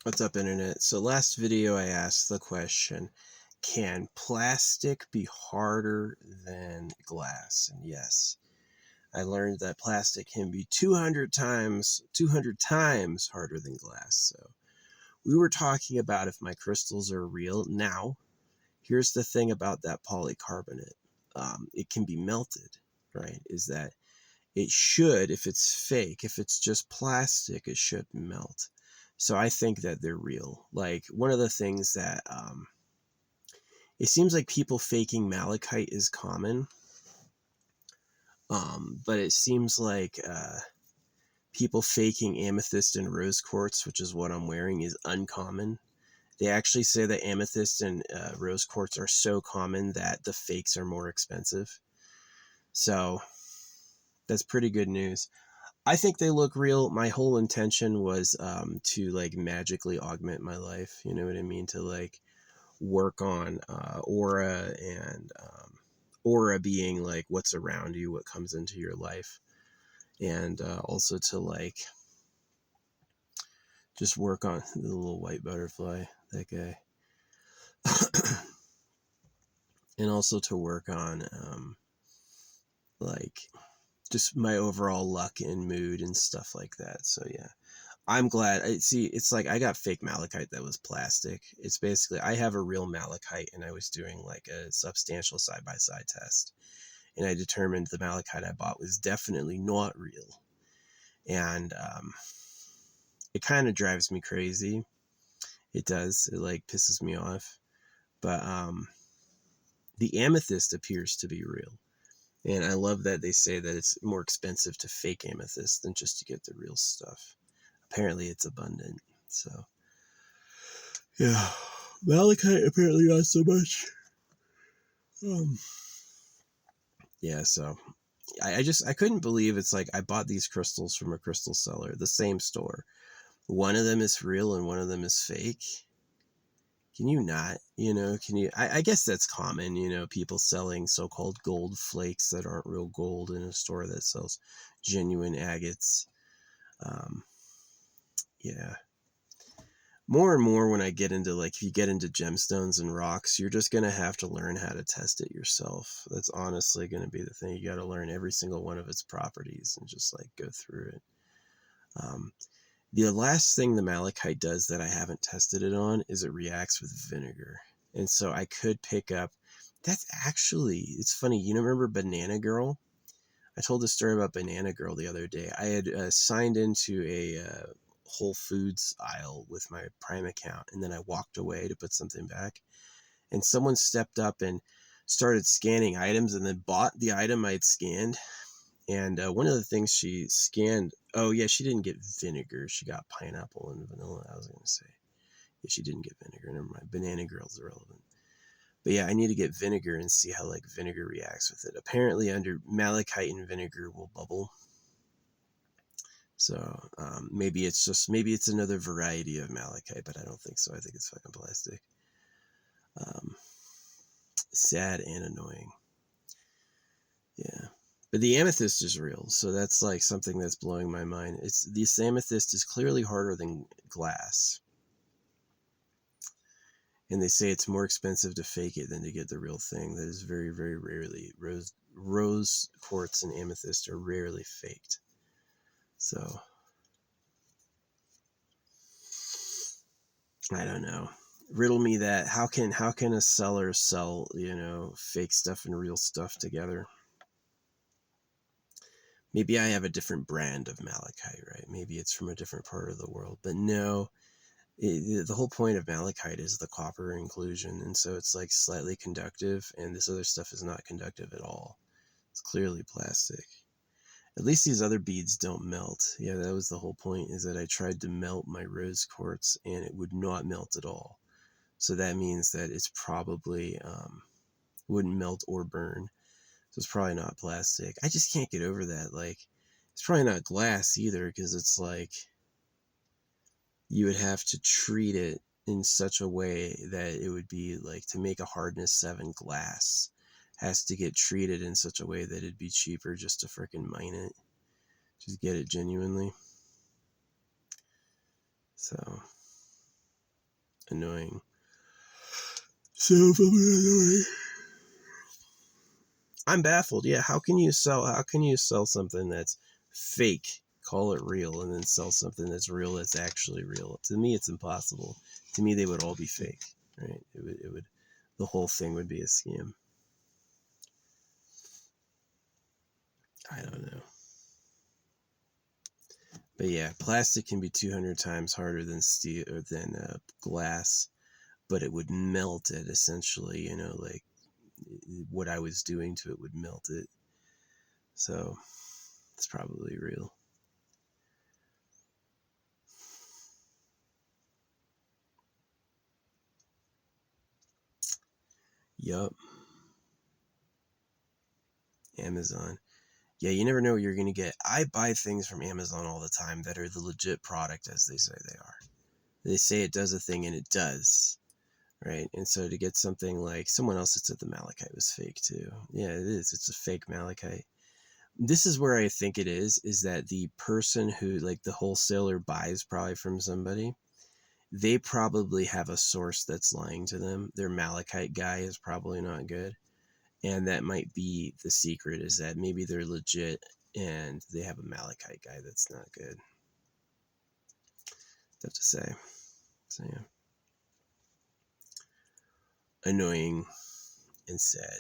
What's up, internet? So last video I asked the question, can plastic be harder than glass? And yes, I learned that plastic can be 200 times harder than glass. So we were talking about if my crystals are real. Now, here's the thing about that polycarbonate. It can be melted, right? Is that it should, if it's fake, if it's just plastic, it should melt. So I think that they're real. Like, one of the things that it seems like people faking malachite is common, but it seems like people faking amethyst and rose quartz, which is what I'm wearing, is uncommon. They actually say that amethyst and rose quartz are so common that the fakes are more expensive. So that's pretty good news. I think they look real. My whole intention was to like magically augment my life. You know what I mean? To like work on aura and aura being like what's around you, what comes into your life, and also to like just work on the little white butterfly, that guy, and also to work on like just my overall luck and mood and stuff like that. So yeah. I'm glad. See, it's like I got fake malachite that was plastic. It's basically, I have a real malachite, and I was doing like a substantial side-by-side test. And I determined the malachite I bought was definitely not real. And it kind of drives me crazy. It does. It like pisses me off. But the amethyst appears to be real. And I love that they say that it's more expensive to fake amethyst than just to get the real stuff. Apparently it's abundant. So yeah, malachite apparently not so much. Yeah, so I couldn't believe it's like I bought these crystals from a crystal seller, the same store. One of them is real and one of them is fake. Can you not? Can you? I guess that's common. People selling so-called gold flakes that aren't real gold in a store that sells genuine agates. Yeah. More and more when I get into like, if you get into gemstones and rocks, you're just going to have to learn how to test it yourself. That's honestly going to be the thing. You got to learn every single one of its properties and just like go through it. The last thing the malachite does that I haven't tested it on is it reacts with vinegar. And so I could pick up, that's actually, it's funny. Remember Banana Girl? I told this story about Banana Girl the other day. I had signed into a Whole Foods aisle with my Prime account, and then I walked away to put something back, and someone stepped up and started scanning items and then bought the item I had scanned. And one of the things she scanned, oh yeah, she didn't get vinegar, she got pineapple and vanilla. I was going to say, yeah, she didn't get vinegar, never mind. Banana Girl's irrelevant. But yeah, I need to get vinegar and see how like vinegar reacts with it. Apparently under malachite and vinegar will bubble. So maybe it's another variety of malachite, but I don't think so. I think it's fucking plastic. Sad and annoying. Yeah. But the amethyst is real, so that's like something that's blowing my mind. This amethyst is clearly harder than glass. And they say it's more expensive to fake it than to get the real thing. That is very, very rarely. Rose quartz and amethyst are rarely faked. So I don't know. Riddle me that. How can a seller sell, fake stuff and real stuff together? Maybe I have a different brand of malachite, right? Maybe it's from a different part of the world. But no, the whole point of malachite is the copper inclusion, and so it's like slightly conductive, and this other stuff is not conductive at all. It's clearly plastic. At least these other beads don't melt. Yeah, that was the whole point, is that I tried to melt my rose quartz and it would not melt at all. So that means that it's probably wouldn't melt or burn. So it's probably not plastic. I just can't get over that. Like, it's probably not glass either, because it's like you would have to treat it in such a way that it would be like, to make a hardness 7 glass has to get treated in such a way that it'd be cheaper just to freaking mine it. Just get it genuinely. So Annoying. So annoying. I'm baffled. Yeah, how can you sell something that's fake, call it real, and then sell something that's real that's actually real? To me, it's impossible. To me, they would all be fake, right? It would the whole thing would be a scam. I don't know. But yeah, plastic can be 200 times harder than steel or than glass, but it would melt it essentially, like what I was doing to it would melt it. So it's probably real. Yup. Amazon. Yeah, you never know what you're going to get. I buy things from Amazon all the time that are the legit product as they say they are. They say it does a thing and it does, right? And so to get something like someone else that said the malachite was fake too. Yeah, it is. It's a fake malachite. This is where I think it is that the person who, like the wholesaler buys probably from somebody, they probably have a source that's lying to them. Their malachite guy is probably not good. And that might be the secret, is that maybe they're legit and they have a malachite guy that's not good. Tough to say. So yeah. Annoying and sad.